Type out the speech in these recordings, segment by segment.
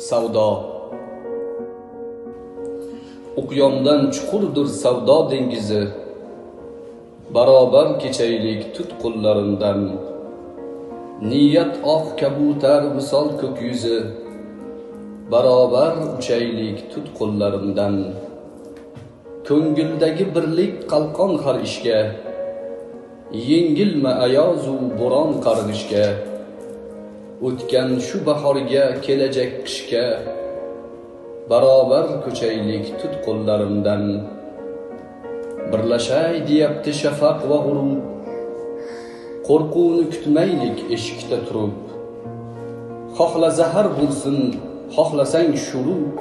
Savdo. Uqyondan chuqurdir savdo dengizi, barobar kechaylik tut qo'llarimdan. Niyat oq kabutar misol ko'k yuzi, barobar uchaylik tut qo'llarimdan. Ko'ngildagi birlik qalqon har ishga, yengilma ayozu bo'ron qarg'ishga. O'tgan shu bahorga kelajak qishga, barobar ko'chaylik tut qo'llarimdan. Birlashay deyapti shafaq va g'urub, qo'rquvni kutmaylik eshikda turib. Xohla zahar bo'lsin, xohlasang shuruq,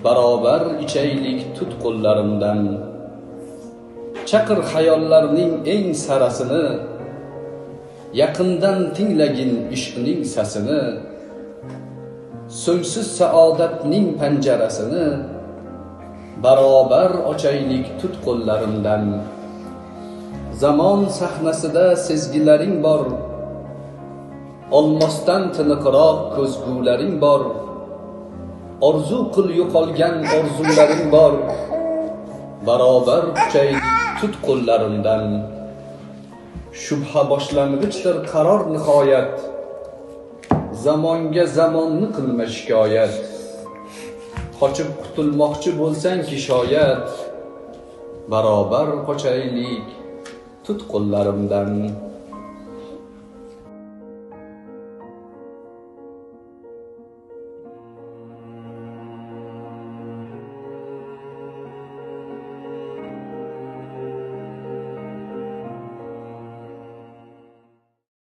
barobar ichaylik tut qo'llarimdan. Chaqir xayollarning eng sarasini, yaqindan tinglagin ishqning sasini. So'ngsiz saodatning panjarasini, barobar ochaylik tut qo'llarimdan. Zamon sahnasida sezgilaring bor, olmosdan tiniqroq ko'zgularing bor. Orzu qil yo'qolgan orzularing bor, barobar uchaylik tut qo'llarimdan. Shubha boshlang'ichdir qaror nihoyat, zamonga zamonni qilma shikoyat. Qochib qutulmoqchi bo'lsang kishoyat, barobar qochaylik tut qo'llarimdan.